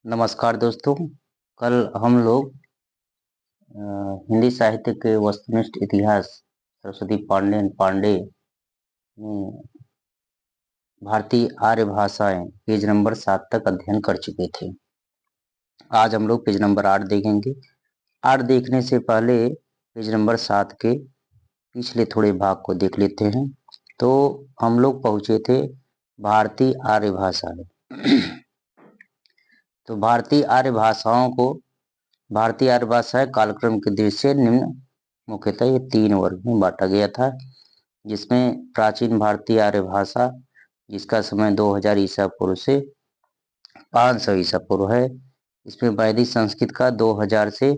नमस्कार दोस्तों। कल हम लोग हिंदी साहित्य के वस्तुनिष्ठ इतिहास सरस्वती पांडेयन पांडे में भारतीय आर्य भाषाएं पेज नंबर 7 तक अध्ययन कर चुके थे। आज हम लोग पेज नंबर 8 देखेंगे। 8 देखने से पहले पेज नंबर 7 के पिछले थोड़े भाग को देख लेते हैं। तो हम लोग पहुंचे थे भारतीय आर्य भाषाएं। तो भारतीय आर्य भाषाओं को भारतीय आर्य भाषाएं कालक्रम के दृष्टि से निम्न मुख्यतः ये 3 वर्ग में बांटा गया था, जिसमें प्राचीन भारतीय आर्य भाषा जिसका समय 2000 ईसा पूर्व से 500 ईसा पूर्व है। इसमें वैदिक संस्कृत का 2000 से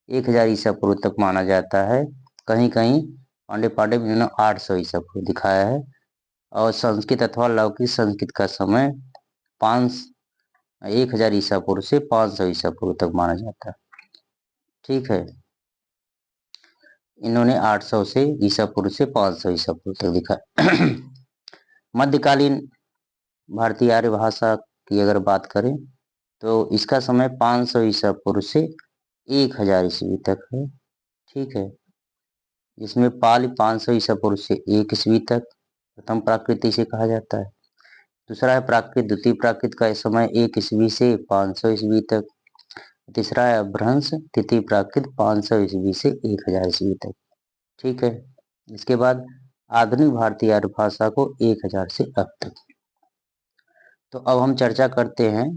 1000 ईसा पूर्व तक माना जाता है। कहीं कहीं पांडे ने 800 ईसा पूर्व दिखाया है। और संस्कृत अथवा लौकिक संस्कृत का समय 1000 ईसा पूर्व से 500 ईसा पूर्व तक माना जाता है। ठीक है, इन्होंने 800 से ईसा पूर्व से 500 ईसा पूर्व तक दिखाया। मध्यकालीन भारतीय आर्य भाषा की अगर बात करें तो इसका समय 500 ईसा पूर्व से 1000 ईस्वी तक है। ठीक है, इसमें पाली 500 ईसा पूर्व से 1 ईस्वी तक प्रथम प्राकृत इसे कहा जाता है। दूसरा है प्राकृत, द्वितीय प्राकृत का समय 1 ईस्वी से 500 ईस्वी तक। तीसरा है अभ्रंश, तृतीय प्राकृत 500 ईस्वी से 1000 ईस्वी तक। ठीक है, इसके बाद आधुनिक भारतीय आर्य भाषा को 1000 से अब तक। तो अब हम चर्चा करते हैं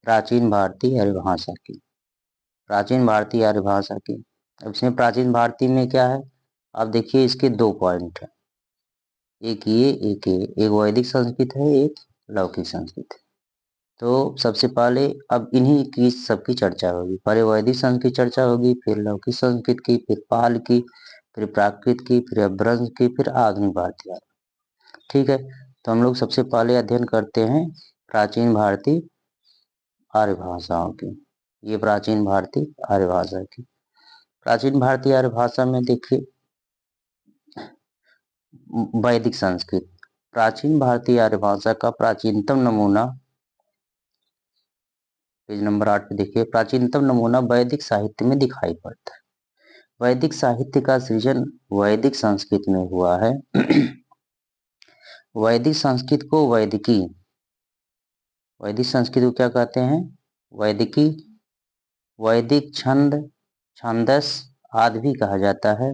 प्राचीन भारतीय आर्य भाषा की। प्राचीन भारतीय आर्य भाषा की, अब इसमें प्राचीन भारतीय में क्या है, अब देखिए इसके 2 पॉइंट है, एक ये एक वैदिक संस्कृत है, एक लौकिक संस्कृत है। तो सबसे पहले अब इन्हीं की सबकी चर्चा होगी। पहले वैदिक संस्कृत की चर्चा होगी, फिर लौकिक संस्कृत की, फिर पाल की, फिर प्राकृत की, फिर अभ्रंश की, फिर आधुनिक भारतीय। ठीक है, तो हम लोग सबसे पहले अध्ययन करते हैं प्राचीन भारतीय आर्य भाषाओं की। ये प्राचीन भारतीय आर्य भाषा की, प्राचीन भारतीय आर्य भाषा में देखिए वैदिक संस्कृत। प्राचीन भारतीय आर्य भाषा का प्राचीनतम नमूना पेज नंबर 8 पे देखिए। प्राचीनतम नमूना वैदिक साहित्य में दिखाई पड़ता है। वैदिक साहित्य का सृजन वैदिक संस्कृत में हुआ है। वैदिक संस्कृत को वैदिकी, वैदिक संस्कृत को क्या कहते हैं, वैदिकी। वैदिक छंद, छांदस आदि भी कहा जाता है।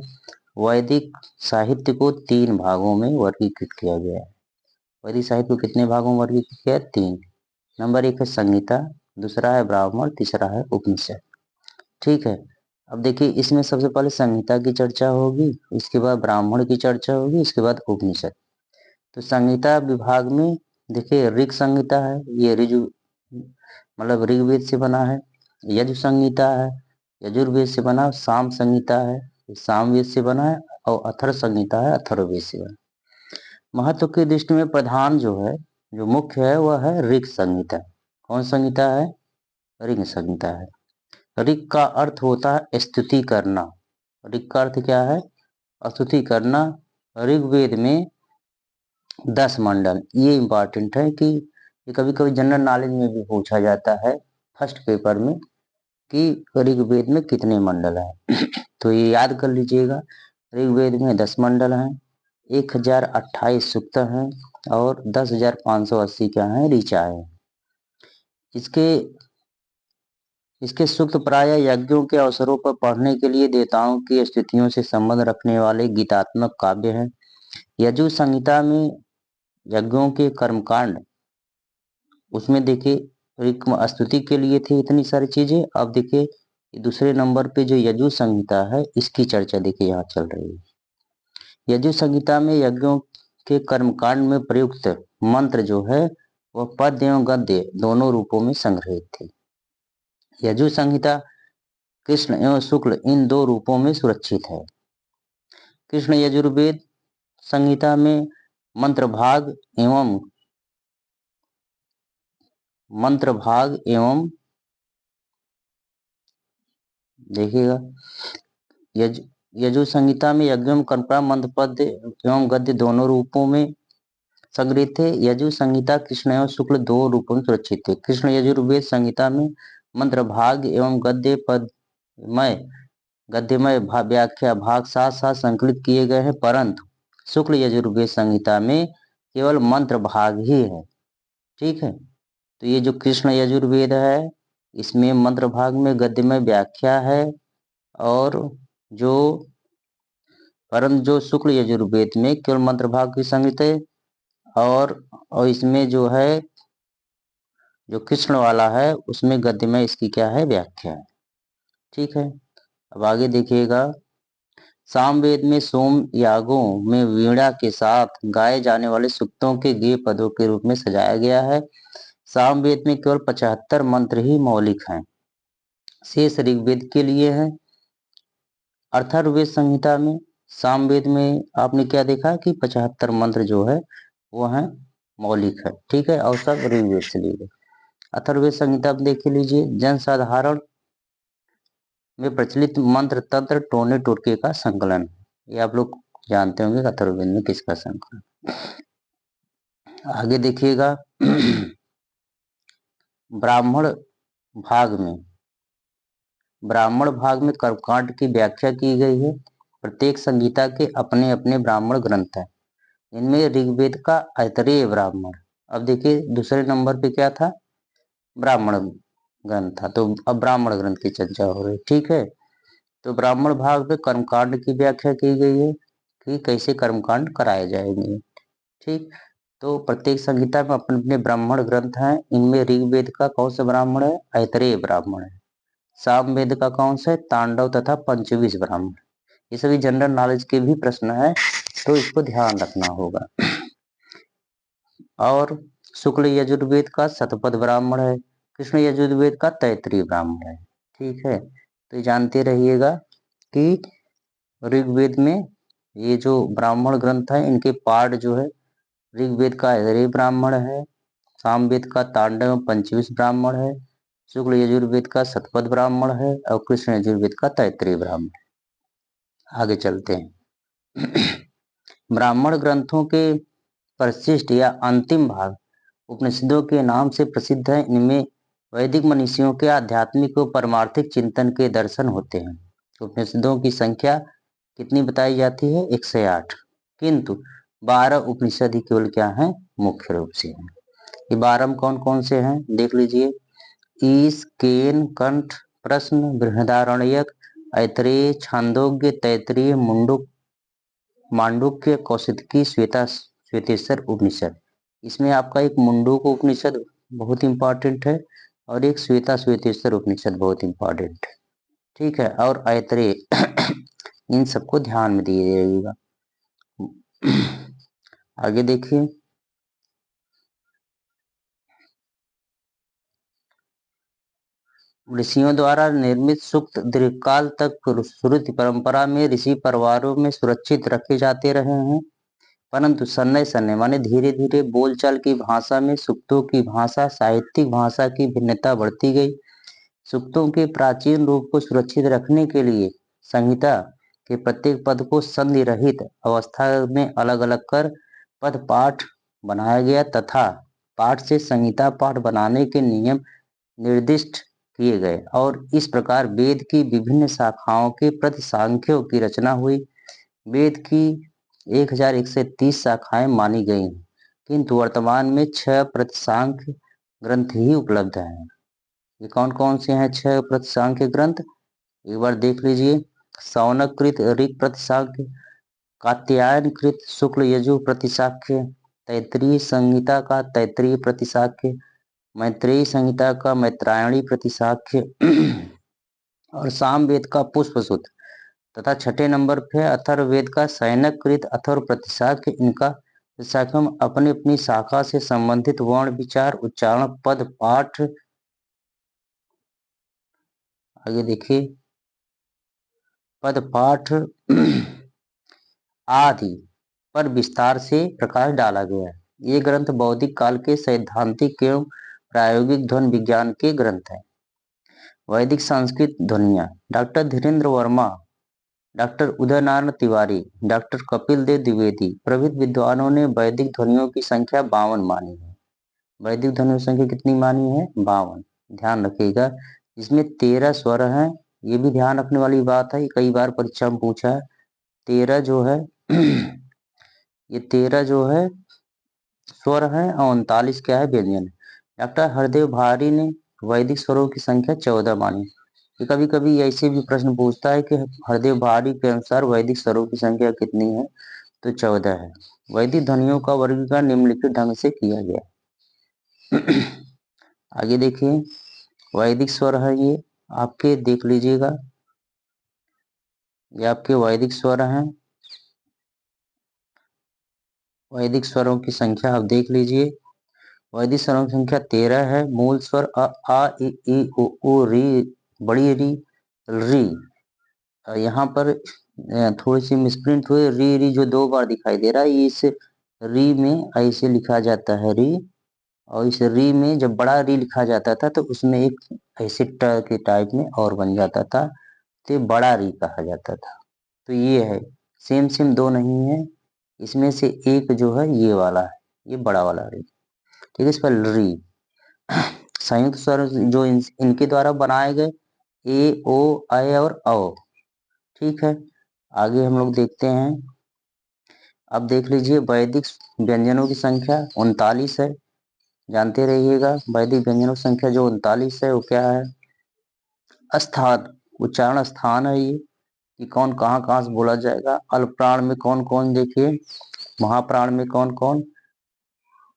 वैदिक साहित्य को 3 भागों में वर्गीकृत किया गया है। वैदिक साहित्य को कितने भागों में वर्गीकृत किया है? 3। नंबर 1 है संहिता, दूसरा है ब्राह्मण, तीसरा है उपनिषद। ठीक है, अब देखिए इसमें सबसे पहले संहिता की चर्चा होगी, इसके बाद ब्राह्मण की चर्चा होगी, इसके बाद उपनिषद। तो संहिता विभाग में देखिए ऋग संहिता है, ये ऋजु मतलब ऋग्वेद से बना है। यजु संहिता है, यजुर्वेद से बना। साम संहिता है, सामवेद से बना है। और अथर्व संहिता है, अथर्ववेद से बना। महत्व की दृष्टि में प्रधान जो है, जो मुख्य है, वह है ऋग संहिता। कौन संहिता है? ऋग संहिता है। ऋग का अर्थ होता है स्तुति करना। ऋग का अर्थ क्या है? स्तुति करना। ऋग्वेद में 10 मंडल, ये इंपॉर्टेंट है कि ये कभी कभी जनरल नॉलेज में भी पूछा जाता है फर्स्ट पेपर में कि ऋग्वेद में कितने मंडल हैं। तो ये याद कर लीजिएगा, ऋग्वेद में 10 मंडल हैं, 1028 सूक्त हैं और 10,580 क्या हैं? ऋचाएं। इसके सूक्त प्राय यज्ञों के अवसरों पर पढ़ने के लिए देवताओं की स्थितियों से संबंध रखने वाले गीतात्मक काव्य हैं। यजु संहिता में यज्ञों के कर्मकांड, उसमें देखिए स्तुति के लिए थी इतनी सारी चीजें। अब देखिए दूसरे नंबर पे जो यजु संहिता है, इसकी चर्चा देखिए यहाँ चल रही है। यजु संहिता में यज्ञों के कर्मकांड में प्रयुक्त मंत्र जो है वह पद्य एवं गद्य दोनों रूपों में संग्रहित थे। यजु संहिता कृष्ण एवं शुक्ल इन 2 रूपों में सुरक्षित है। कृष्ण यजुर्वेद संहिता में मंत्र भाग एवं देखिएगा यजु संहिता में यज्ञों कर्मकांड मंत्र पद्य एवं गद्य दोनों रूपों में संग्रहित थे। यजु संहिता कृष्ण एवं शुक्ल 2 रूपों में सुरक्षित थे। कृष्ण यजुर्वेद संहिता में मंत्र भाग एवं गद्यमय व्याख्या भाग साथ साथ संकलित किए गए हैं, परंतु शुक्ल यजुर्वेद संहिता में केवल मंत्र भाग ही है। ठीक है, तो ये जो कृष्ण यजुर्वेद है इसमें मंत्र भाग में गद्यमय व्याख्या है, और जो शुक्ल यजुर्वेद में केवल मंत्र भाग की संहित है, और इसमें जो है जो कृष्ण वाला है उसमें गद्यमय इसकी क्या है, व्याख्या है। ठीक है, अब आगे देखिएगा। सामवेद में सोम यागों में वीणा के साथ गाए जाने वाले सूक्तों के गेय पदों के रूप में सजाया गया है। सामवेद में केवल 75 मंत्र ही मौलिक हैं, शेष ऋग्वेद के लिए है। अथर्ववेद संहिता में सामवेद में आपने क्या देखा कि 75 मंत्र जो है वो है मौलिक है। ठीक है, और सब ऋग्वेद से लिए गए। अथर्ववेद संहिता में देख लीजिए, जन साधारण में प्रचलित मंत्र तंत्र टोने टोटके का संकलन है। ये आप लोग जानते होंगे अथर्ववेद में किसका संकलन। आगे देखिएगा। ब्राह्मण भाग में कर्मकांड की व्याख्या की गई है। प्रत्येक संहिता के अपने अपने ब्राह्मण ग्रंथ हैं। इनमें ऋग्वेद का ऐतरेय ब्राह्मण, अब देखिए दूसरे नंबर पे क्या था, ब्राह्मण ग्रंथ था, तो अब ब्राह्मण ग्रंथ की चर्चा हो रही। ठीक है, तो ब्राह्मण भाग में कर्मकांड की व्याख्या की गई है कि कैसे कर्मकांड कराए जाएंगे। ठीक, तो प्रत्येक संहिता में अपने अपने ब्राह्मण ग्रंथ हैं। इनमें ऋग्वेद का कौन सा ब्राह्मण है, ऐतरेय ब्राह्मण है। सामवेद का कौन सा है, तांडव तथा पंचविश ब्राह्मण। ये सभी जनरल नॉलेज के भी प्रश्न है, तो इसको ध्यान रखना होगा। और शुक्ल यजुर्वेद का शतपथ ब्राह्मण है, कृष्ण यजुर्वेद का तैतरीय ब्राह्मण है। ठीक है, तो जानते रहिएगा कि ऋग्वेद में ये जो ब्राह्मण ग्रंथ है इनके पाठ जो है, ऋग्वेद का ऐतरेय ब्राह्मण है, सामवेद का तांडव पंचविश ब्राह्मण है, शुक्ल यजुर्वेद का शतपथ ब्राह्मण है, और कृष्ण यजुर्वेद का तैतरीय ब्राह्मण। आगे चलते हैं। ब्राह्मण ग्रंथों के परिशिष्ट या अंतिम भाग उपनिषदों के नाम से प्रसिद्ध है। इनमें वैदिक मनीषियों के आध्यात्मिक और परमार्थिक चिंतन के दर्शन होते हैं। उपनिषदों की संख्या कितनी बताई जाती है, 108, किंतु 12 उपनिषद ही केवल क्या है, मुख्य रूप से है। ये 12 कौन कौन से हैं देख लीजिए। ईश, केन, कंठ, प्रश्न, बृहदारण्यक, ऐतरेय, छांदोग्य, तैतरीय, मांडुक्य, कौशिकी, श्वेतेश्वर उपनिषद। इसमें आपका एक मुंडूक उपनिषद बहुत इंपॉर्टेंट है, और एक श्वेतेश्वर उपनिषद बहुत इंपॉर्टेंट है। ठीक है, और ऐतरेय इन सबको ध्यान में दिए जाइएगा। आगे देखिए। ऋषियों द्वारा निर्मित सूक्त दीर्घकाल तक श्रुति परंपरा में ऋषि परिवारों में सुरक्षित रखे जाते रहे हैं, परंतु सन्नय सन्नय माने धीरे धीरे बोलचाल की भाषा में सूक्तों की भाषा, साहित्यिक भाषा की भिन्नता बढ़ती गई। सूक्तों के प्राचीन रूप को सुरक्षित रखने के लिए संहिता के प्रत्येक पद को संधि रहित अवस्था में अलग अलग कर पद पाठ बनाया गया, तथा पाठ से संहिता पाठ बनाने के नियम निर्दिष्ट किए गए, और इस प्रकार वेद की विभिन्न शाखाओं के प्रतिसांख्यों की रचना हुई। वेद की 1130 शाखाएं मानी गई हैं, किंतु वर्तमान में 6 प्रतिसांख्य ग्रंथ ही उपलब्ध हैं। ये कौन कौन से हैं 6 प्रतिसांख्य ग्रंथ, एक बार देख लीजिए। सौनकृत ऋग प्रतिसांख्य, कात्यायन कृत शुक्ल यजु प्रतिसांख्य, तैतरीय संहिता का तैतरीय प्रतिसांख्य, मैत्रेयी संहिता का मैत्रायणी प्रतिसांख्य, और सामवेद का पुष्पसूत्र, तथा छठे नंबर पे अथर्ववेद का सैनकृत अथर्व प्रतिसांख्य। इनका प्रतिसांख्य में अपनी अपनी शाखा से संबंधित वर्ण विचार उच्चारण पद पाठ, आगे देखिए, पद पाठ आदि पर विस्तार से प्रकाश डाला गया है। ये ग्रंथ बौद्धिक काल के सैद्धांतिक एवं प्रायोगिक ध्वनि विज्ञान के ग्रंथ हैं। वैदिक संस्कृत ध्वनियाँ, doctor Dhirendra Verma, doctor Uday Narayan Tiwari, doctor Kapil Dev Dwivedi प्रभृति विद्वानों ने वैदिक ध्वनियों की संख्या 52 मानी है। वैदिक ध्वनियों की संख्या कितनी मानी है, 52। ध्यान रखिएगा, इसमें 13 स्वर हैं। ये भी ध्यान रखने वाली बात है, कई बार परीक्षा में पूछा है। 13 जो है ये 13 जो है स्वर है और 39 क्या है, व्यंजन है। डॉक्टर हरदेव भारी ने वैदिक स्वरों की संख्या 14 मानी। ये कभी कभी ऐसे भी प्रश्न पूछता है कि हरदेव भारी के अनुसार वैदिक स्वरों की संख्या कितनी है, तो 14 है। वैदिक ध्वनियों का वर्गीकरण निम्नलिखित ढंग से किया गया। आगे देखिए, वैदिक स्वर है ये आपके, देख लीजिएगा, ये आपके वैदिक स्वर हैं। वैदिक स्वरों की संख्या आप देख लीजिए। वैदिक स्वरों की संख्या 13 है। मूल स्वर अ आ इ उ री, बड़ी री, री। यहाँ पर थोड़ी सी मिसप्रिंट हुई, री री जो 2 बार दिखाई दे रहा है, इस री में ऐसे लिखा जाता है री, और इस री में जब बड़ा री लिखा जाता था तो उसमें एक ऐसे ट के टाइप में और बन जाता था, तो बड़ा री कहा जाता था। तो ये है, सेम सेम दो नहीं है, इसमें से एक जो है ये वाला है, ये बड़ा वाला री। ठीक है, इस पर री। संयुक्त स्वर जो इनके द्वारा बनाए गए, ए ओ ऐ और औ। ठीक है, आगे हम लोग देखते हैं। अब देख लीजिए, वैदिक व्यंजनों की संख्या 39 है। जानते रहिएगा, वैदिक व्यंजनों की संख्या जो 39 है वो क्या है। स्थान, उच्चारण स्थान है ये, कि कौन कहाँ कहाँ से बोला जाएगा। अल्प प्राण में कौन कौन, देखिए महाप्राण में कौन कौन,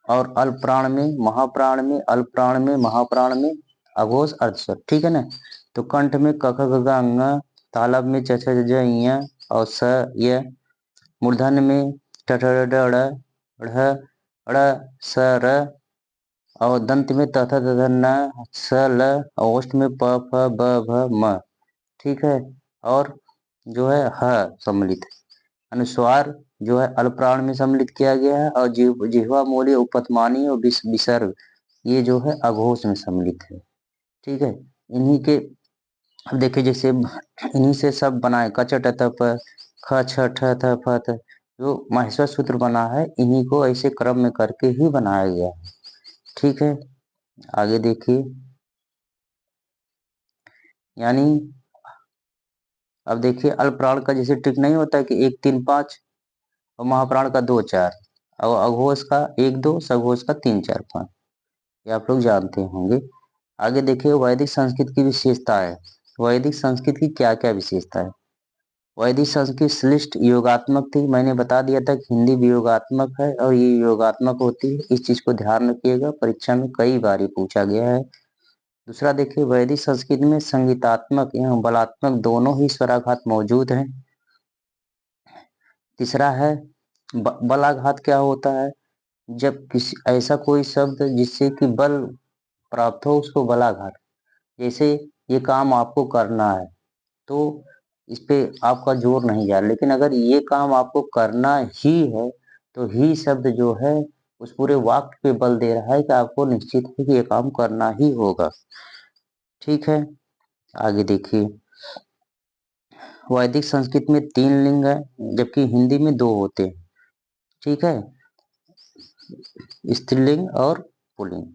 और अल्प प्राण में, महाप्राण में, अल्प प्राण में, महाप्राण में, अघोष अर्धस्वर। ठीक है ना। तो कंठ में क ख ग घ ङ, तालब में च छ ज झ ञ और स य, मूर्धन्य में ट ठ ड ढ ढ़ ड़ स र, और दंत में त थ द ध न स ल, और ओष्ठ में प फ ब भ म। ठीक है, और जो है ह सम्मिलित अनुस्वार जो है अल्प प्राण में सम्मिलित किया गया है, और जिह्वा मूली उपत्मानी और विसर्ग ये जो है अघोष में सम्मिलित है। ठीक है, इन्हीं के, अब देखिए जैसे इन्हीं से सब बनाए, क छ ट त प, ख छ ठ थ फ थ, जो माहेश्वर सूत्र बना है इन्हीं को ऐसे क्रम में करके ही बनाया गया है। ठीक है, आगे देखिए, यानी अब देखिए अल्प प्राण का जैसे ट्रिक नहीं होता है कि 1 3 5, और महाप्राण का 2 4, और अघोष का 1 2, सघोष का 3 4 5, ये आप लोग जानते होंगे। आगे देखिए, वैदिक संस्कृत की विशेषता है। वैदिक संस्कृत की क्या क्या विशेषता है। वैदिक संस्कृत श्लिष्ट योगात्मक थी, मैंने बता दिया था कि हिंदी भी योगात्मक है और ये योगात्मक होती है, इस चीज को ध्यान रखिएगा, परीक्षा में कई बार ये पूछा गया है। दूसरा देखिए, वैदिक संस्कृत में संगीतात्मक एवं बलात्मक दोनों ही स्वराघात मौजूद हैं। तीसरा है बलाघात। क्या होता है, जब किसी ऐसा कोई शब्द जिससे कि बल प्राप्त हो उसको बलाघात। जैसे ये काम आपको करना है तो इस पे आपका जोर नहीं जा रहा, लेकिन अगर ये काम आपको करना ही है तो ही शब्द जो है उस पूरे वाक्य पे बल दे रहा है कि आपको निश्चित है कि ये काम करना ही होगा। ठीक है, आगे देखिए, वैदिक संस्कृत में 3 लिंग है जबकि हिंदी में 2 होते हैं। ठीक है, स्त्रीलिंग और पुल्लिंग,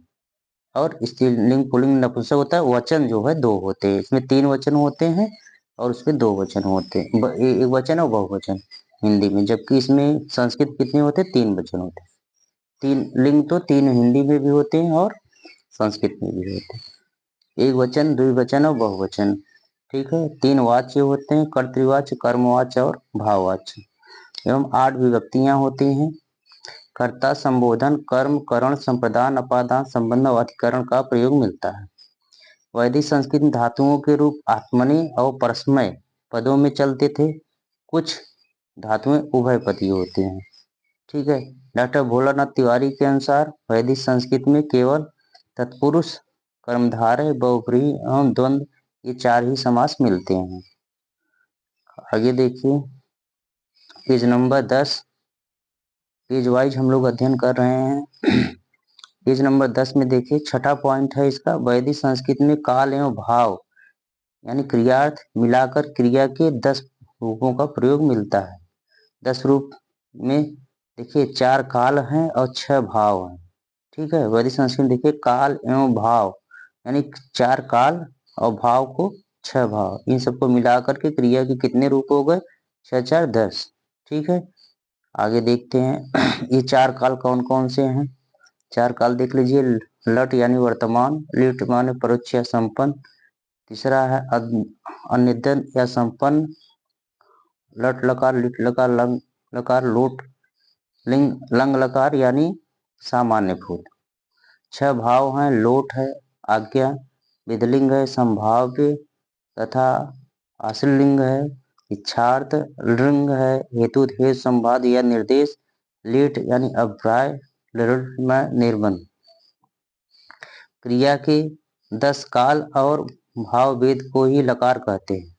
और स्त्रीलिंग पुल्लिंग नपुंसक होता है। वचन जो है 2 होते हैं, इसमें 3 वचन होते हैं और उसमें 2 वचन होते हैं, एक वचन और बहुवचन हिंदी में, जबकि इसमें संस्कृत कितने होते हैं, 3 वचन होते हैं। 3 लिंग तो 3 हिंदी में भी होते हैं और संस्कृत में भी होते हैं, एक वचन, द्विवचन और बहुवचन। ठीक है, 3 वाच्य होते हैं, कर्तृवाच्य, कर्मवाच्य और भाववाच्य, एवं 8 विभक्तियां होती हैं। कर्ता, संबोधन, कर्म, करण, संप्रदान, अपादान, संबंध और अधिकरण का प्रयोग मिलता है। वैदिक संस्कृत में धातुओं के रूप आत्मनि और परस्मय पदों में चलते थे। कुछ धातुएं उभयपदी होती हैं। ठीक है, डॉक्टर भोलानाथ तिवारी के अनुसार वैदिक संस्कृत में केवल तत्पुरुष, कर्मधारय, बहुव्रीहि एवं द्वंद्व ये 4 ही समास मिलते हैं। आगे देखिए, पेज नंबर 10, पेज वाइज हम लोग अध्ययन कर रहे हैं। पेज नंबर 10 में देखिए, छठा पॉइंट है इसका, वैदिक संस्कृत में काल एवं भाव यानी क्रियार्थ मिलाकर क्रिया के 10 रूपों का प्रयोग मिलता है। 10 रूप में देखिए 4 काल हैं और 6 भाव हैं। ठीक है, वैदिक संस्कृत में देखिए काल एवं भाव यानी 4 काल और भाव को 6 भाव, इन सबको मिला करके क्रिया के कितने रूप हो गए? 6 4 10। ठीक है, आगे देखते हैं ये 4 काल कौन कौन से हैं? 4 काल देख लीजिए। लट यानी वर्तमान, लिट माने परोक्ष या संपन्न, तीसरा है अनिदन या संपन्न, लट लकार, लिट लकार, लंग लकार, लोट लिंग, लंग लकार यानी सामान्य भूत। 6 भाव हैं, लोट है, आज्ञा, विधलिंग है, संभाव्य तथा आश्रलिंग है, इच्छार्थ, लिंग है, हेतु हेतु संवाद या निर्देश, लेट यानी अभिप्राय, निर्बंध। क्रिया के 10 काल और भाव वेद को ही लकार कहते हैं।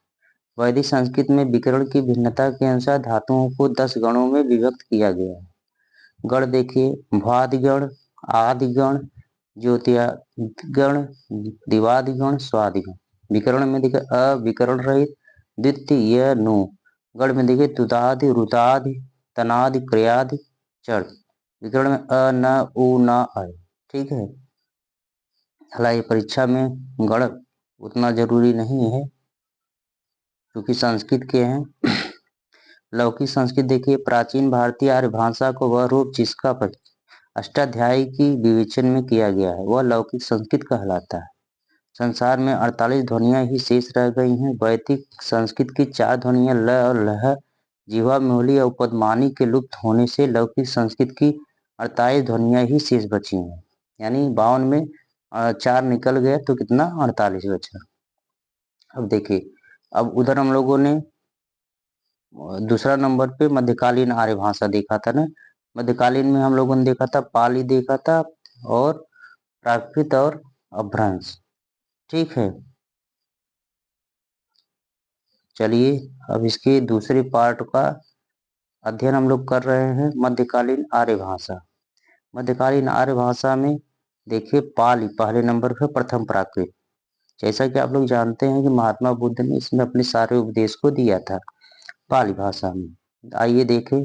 वैदिक संस्कृत में विकरण की भिन्नता के अनुसार धातुओं को 10 गणों में विभक्त किया गया है। गण देखिए, भ्वादिगण, आदिगण, ज्योतिगण, दिवादिगण, स्वादिगण। विकरण में देखिए अविकरण रहित, द्वितीय नु। गण में देखिए तुदादि, रुदादि, तनादि, क्रियादि, चढ़। विकरण में अ न उ न आए। ठीक है, हालांकि परीक्षा में गण उतना जरूरी नहीं है क्योंकि संस्कृत के हैं। लौकिक संस्कृत देखिए, प्राचीन भारतीय आर्य भाषा को वह रूप जिसका अष्टाध्यायी की विवेचन में किया गया है वह लौकिक संस्कृत कहलाता है। संसार में 48 ध्वनियां ही शेष रह गई हैं। वैदिक संस्कृत की 4 ध्वनियां ल और लह, जीवा, मोहली और उपदमानी के लुप्त होने से लौकिक संस्कृत की 48 ध्वनियां ही शेष बची हैं। यानी 52 में 4 निकल गए तो कितना? 48 बचा। अब देखिए, अब उधर हम लोगों ने दूसरा नंबर पे मध्यकालीन आर्य भाषा देखा था ना। मध्यकालीन में हम लोगों ने देखा था पाली देखा था और प्राकृत और अभ्रंश। ठीक है, चलिए अब इसके दूसरे पार्ट का अध्ययन हम लोग कर रहे हैं, मध्यकालीन आर्य भाषा। मध्यकालीन आर्य भाषा में देखिए पाली पहले नंबर पर, प्रथम प्राकृत। जैसा कि आप लोग जानते हैं कि महात्मा बुद्ध ने इसमें अपने सारे उपदेश को दिया था पाली भाषा में। आइए देखें,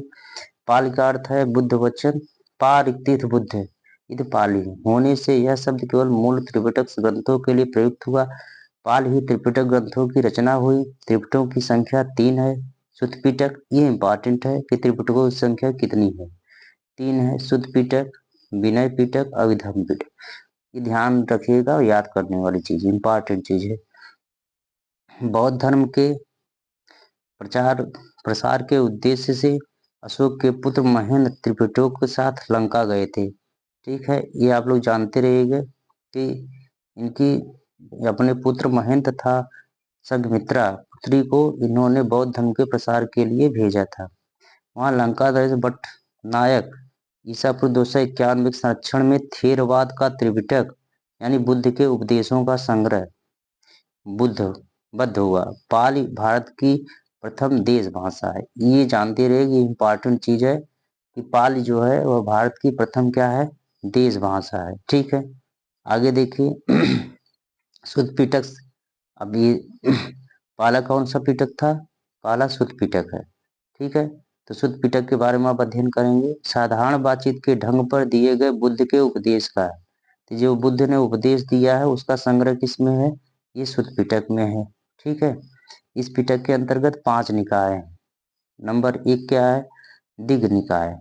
पाली का अर्थ है बुद्ध वचन, पार तीर्थ बुद्ध है, इध पाली होने से यह शब्द केवल मूल त्रिपिटक ग्रंथों के लिए प्रयुक्त हुआ। पाल ही त्रिपिटक ग्रंथों की रचना हुई। त्रिपिटकों की संख्या 3 है। शुद्ध पिटक, ये इंपॉर्टेंट है कि त्रिपिटकों की संख्या कितनी है? 3 है। शुद्ध पिटक, विनय पिटक, अभिधम पिटक। ये ध्यान रखिएगा और याद करने वाली चीज, इंपॉर्टेंट चीज है। बौद्ध धर्म के प्रचार प्रसार के उद्देश्य से अशोक के पुत्र महेंद्र त्रिपिटकों के साथ लंका गए थे। ठीक है, ये आप लोग जानते रहिएगा कि इनकी अपने पुत्र महेंद्र तथा संघमित्रा पुत्री को इन्होंने बौद्ध धर्म के प्रसार के लिए भेजा था। वहां लंका दर्श भट्ट नायक ईसा पूर्व 291 के संरक्षण में थेरवाद का त्रिपिटक यानी बुद्ध के उपदेशों का संग्रह बद्ध हुआ। पाली भारत की प्रथम देश भाषा है। ये जानते रहे कि इंपॉर्टेंट चीज है कि पाली जो है वह भारत की प्रथम क्या है? देश भाषा है। ठीक है, आगे देखिए शुद्ध पिटक। अब ये पाला कौन सा पिटक था? पाला शुद्ध पिटक है। ठीक है, तो शुद्ध पिटक के बारे में आप अध्ययन करेंगे। साधारण बातचीत के ढंग पर दिए गए बुद्ध के उपदेश का है। तो जो बुद्ध ने उपदेश दिया है उसका संग्रह किसमें है? ये शुद्ध पिटक में है। ठीक है, इस पिटक के अंतर्गत 5 निकाय हैं। नंबर 1 क्या है? दिग्ग निकाय।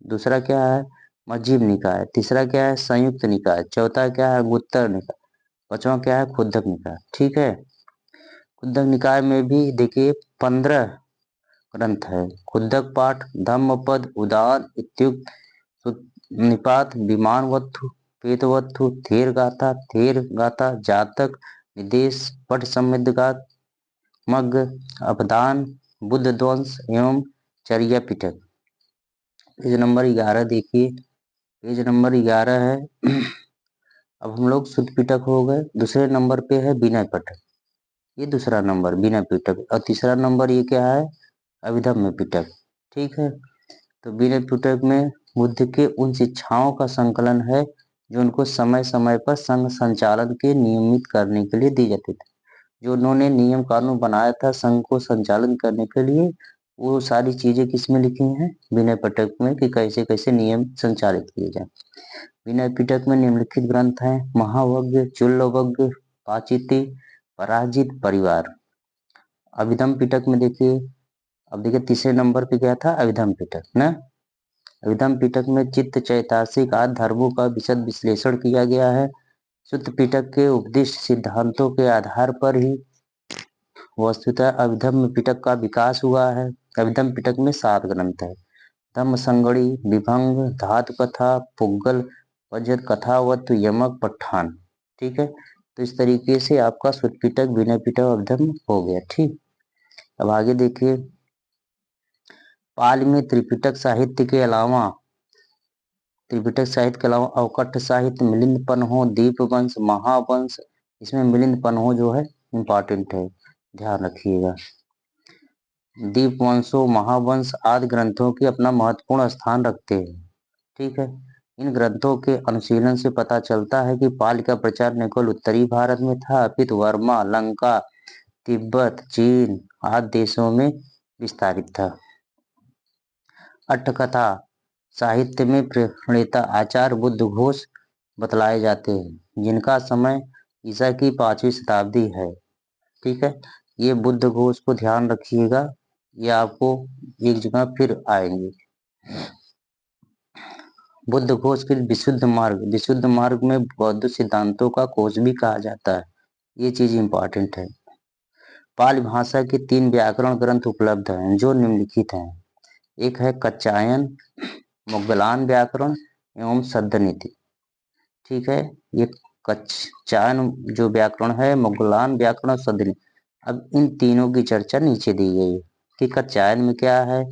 दूसरा क्या है? मध्यम निकाय। तीसरा क्या है? संयुक्त निकाय। चौथा क्या है? गुत्तर निकाय। पांचवा क्या है? खुद्दक निकाय। ठीक है, खुद्दक निकाय में भी देखिए 15 ग्रंथ है। खुद्दक पाठ, धम्मपद, उदान, इत्युक्त, निपात, विमानवत्थु, पेतवत्थु, थेर गाथा, जातक, निदेश, पट समृद्धगात, मग्ग, अपदान, बुद्ध ध्वंस एवं चर्या पिटक। पेज नंबर 11 देखिए, पेज नंबर 11 है। अब हम लोग शुद्ध पिटक हो गए। दूसरे नंबर पे है विनय पिटक, ये दूसरा नंबर विनय पिटक। और तीसरा नंबर ये क्या है? अभिधम्म पिटक। ठीक है, तो विनय पिटक में बुद्ध के उन शिक्षाओं का संकलन है जो उनको समय समय पर संघ संचालन के नियमित करने के लिए दी जाती थी। जो उन्होंने नियम कानून बनाया था संघ को संचालन करने के लिए, वो सारी चीजें किसमें लिखी हैं? विनय पिटक में, कि कैसे कैसे नियम संचालित किए जाए। विनय पिटक में निम्नलिखित ग्रंथ हैं: महावज्ञ, चुल्लवज्ञ, पाचिति, पराजित परिवार। अभिधम पिटक में देखिए, अब देखिए तीसरे नंबर पे क्या था, अभिधम पिटक ना। अभिधम पिटक में चित्त चैतासिक आदि धर्मों का विशद विश्लेषण किया गया है। सुत्त पिटक के उपदिष्ट सिद्धांतों के आधार पर ही वस्तुतः अभिधम पिटक का विकास हुआ है। अभिधम पिटक में 7 ग्रंथ है, धम्म संगड़ी, विभंग, धातु कथा, पुग्गल, वज्र कथावत, यमक, पठान। ठीक है, तो इस तरीके से आपका सुत्त पिटक, विनय पिटक, अभिधम हो गया। ठीक, अब आगे देखिए, पाली में त्रिपिटक साहित्य के अलावा अवकट साहित्य, मिलिंद पन्हो, दीपवंश, महावंश, इसमें मिलिंद पन्हो जो है इंपॉर्टेंट है, ध्यान रखिएगा। दीपवंशों, महावंश आदि ग्रंथों के अपना महत्वपूर्ण स्थान रखते हैं। ठीक है, इन ग्रंथों के अनुशीलन से पता चलता है कि पाली का प्रचार न केवल उत्तरी भारत में था, अपितु वर्मा, लंका, तिब्बत, चीन आदि देशों में विस्तारित था। अट्ठकथा साहित्य में प्रणेता आचार्य बुद्ध घोष बतलाए जाते हैं, जिनका समय ईसा की 5वीं शताब्दी है। ठीक है, ये बुद्ध घोष को ध्यान रखिएगा, ये आपको एक जगह फिर आएंगे। बुद्ध घोष के विशुद्ध मार्ग में बौद्ध सिद्धांतों का कोश भी कहा जाता है, ये चीज इंपॉर्टेंट है। पाली भाषा के 3 व्याकरण ग्रंथ उपलब्ध हैं जो निम्नलिखित हैं। एक है कच्चायन, मुगलान व्याकरण एवं सद्धनीति। ठीक है, ये कच्चायन जो व्याकरण है, मुगलान व्याकरण और सद्धनीति। अब इन तीनों की चर्चा नीचे दी गई है कि कच्चायन में क्या है,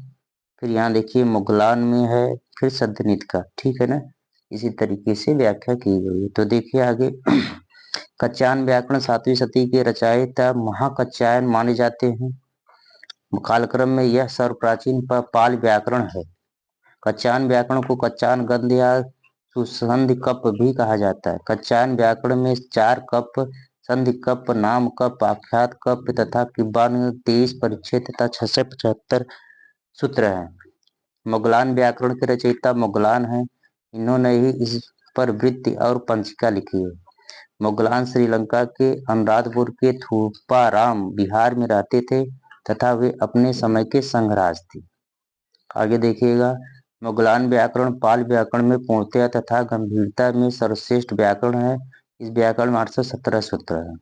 फिर यहाँ देखिए मुगलान में है, फिर सद्धनीति का। ठीक है ना, इसी तरीके से व्याख्या की गई है। तो देखिए आगे, कच्चायन व्याकरण 7वीं सदी के रचयिता महाकच्चायन माने जाते हैं। कालक्रम में यह सर्वप्राचीन पाल व्याकरण है। कच्चायन व्याकरण को कच्चायन गद्य या सुसंधि कप भी कहा जाता है। कच्चायन व्याकरण में 4 कप, संधि कप, नाम कप, आख्यात कप तथा किब्बान 23 परिच्छेद तथा 675 सूत्र हैं। मुगलान व्याकरण के रचयिता मुगलान हैं, इन्होंने ही इस पर वृत्ति और पंचिका लिखी है। मुगलान श्रीलंका के अनुराधपुर के थूपाराम बिहार में रहते थे तथा वे अपने समय के संघराज थे। आगे देखिएगा, मुगलान व्याकरण पाल व्याकरण में पूर्णतया तथा गंभीरता में सर्वश्रेष्ठ व्याकरण है। इस व्याकरण में 817 सूत्र है।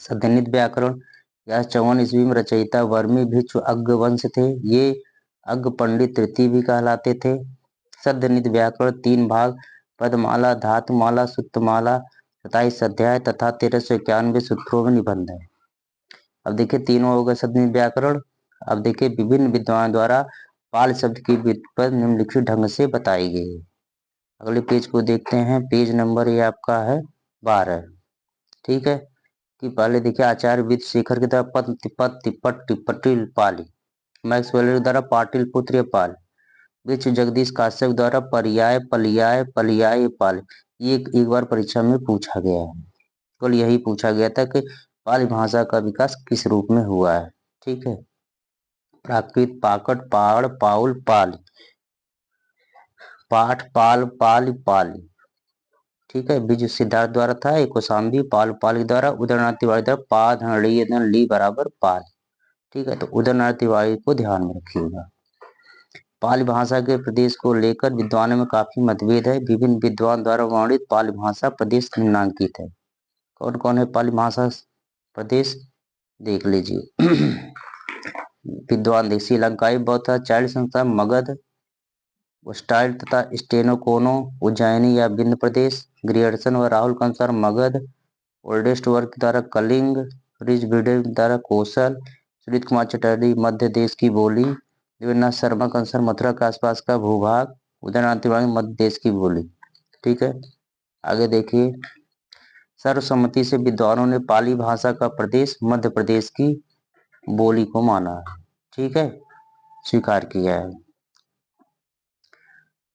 सद्धनीति व्याकरण यह 54 ईस्वी में रचयिता वर्मी भिक्षु अग्ग वंश थे, ये अग्ग पंडित तृतीय भी कहलाते थे। सद्धनीति व्याकरण 3 भाग, पदमाला, धातुमाला, सुत्तमाला, 27 अध्याय तथा 1391 सूत्रों में निबंध है। अब देखिए तीनों हो गए सद्धनीति व्याकरण। अब देखिए विभिन्न विद्वान द्वारा पाल शब्द की व्युत्पत्ति निम्नलिखित ढंग से बताई गई है। अगले पेज को देखते हैं, पेज नंबर ये आपका है 12। ठीक है, कि पहले देखिए आचार्य विद शेखर के द्वारा पटिल पाली, मैक्सवेल के द्वारा पाटिल पुत्र पाल, विश्व जगदीश काश्यप द्वारा पर्याय पलियाय पलियाय पाल। ये एक बार परीक्षा में पूछा गया है, कल यही पूछा गया था कि पाली भाषा का विकास किस रूप में हुआ है। ठीक है, प्राकृत, पाकट, पहाड़, पाउल, पाल, पाठ, पाल, पाल, पाली। ठीक है, बीज सिद्धार्थ द्वारा था, एक कौशाम्बी पाल के द्वारा, उदयनाथ तिवारी द्वारा पा ली बराबर पाल। ठीक है, तो उदयनाथ तिवारी को ध्यान में रखिएगा। पाली भाषा के प्रदेश को लेकर विद्वानों में काफी मतभेद है। विभिन्न विद्वान द्वारा वर्णित पाली भाषा प्रदेश निम्नांकित है। कौन कौन है पाली भाषा प्रदेश, देख लीजिए। विद्वान देख, श्रीलंकाई बौद्ध चाइल्ड संस्था मगध, स्टाइल तथा स्टेनोकोनो उज्जैनी या विंध्य प्रदेश, ग्रियर्सन व राहुल के अनुसार मगध, ओल्डेस्ट वर्क द्वारा कलिंग, रिच भिडे द्वारा कौशल, सुनीत कुमार चटर्जी मध्य देश की बोली, देवेंद्रनाथ शर्मा के अनुसार मथुरा के आसपास का भूभाग, उदयनाथ तिवारी मध्य देश की बोली। ठीक है, आगे देखिए, सर्वसम्मति से विद्वानों ने पाली भाषा का प्रदेश मध्य प्रदेश की बोली को माना है। ठीक है, स्वीकार किया है।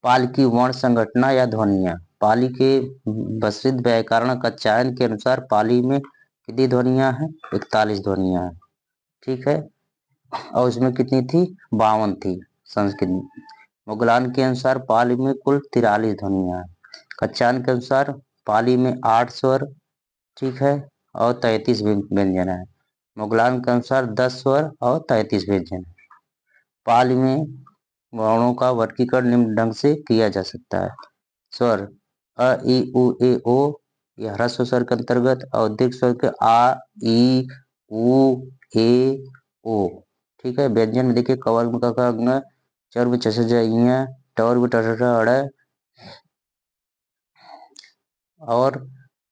पाल की वर्ण संगठना या ध्वनियां, पाली के प्रसिद्ध व्याकरण कच्चायन के अनुसार पाली में कितनी ध्वनियां हैं, 41 ध्वनियां हैं। ठीक है, और उसमें कितनी थी, 52 थी संस्कृत में। मुगलान के अनुसार पाली में कुल 43 ध्वनियां हैं। कच्चायन के अनुसार पाली में 8 स्वर, ठीक है, और 33 व्यंजन है। मुगलान के अनुसार 10 स्वर और 33 व्यंजन है। पाली में वर्णों का वर्गीकरण निम्न ढंग से किया जा सकता है। स्वर अ ई उ ए ओ, यह ह्रस्व स्वर के अंतर्गत, और दीर्घ स्वर के आ ई उ ए ओ। ठीक है। व्यंजन में देखिए कवर्ग में क ङ, चर्व में च छ ज ञ, टवर्ग में ट ठ ठ ड़, और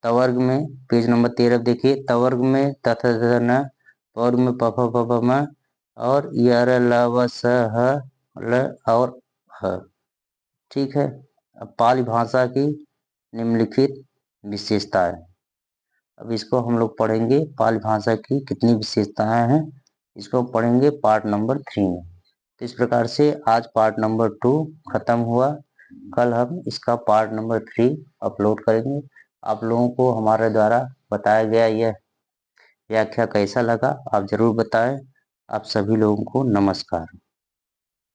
तवर्ग में पेज नंबर 13 देखिए, तवर्ग में त थ थ न, पवर्ग में प फ फ फ म, और य र ल व स ह ल और ह। ठीक है। अब पाली भाषा की निम्नलिखित विशेषताएं, अब इसको हम लोग पढ़ेंगे। पाली भाषा की कितनी विशेषताएं हैं, इसको पढ़ेंगे पार्ट नंबर 3 में। तो इस प्रकार से आज पार्ट नंबर 2 खत्म हुआ। कल हम इसका पार्ट नंबर 3 अपलोड करेंगे। आप लोगों को हमारे द्वारा बताया गया यह व्याख्या कैसा लगा, आप जरूर बताएं। आप सभी लोगों को नमस्कार।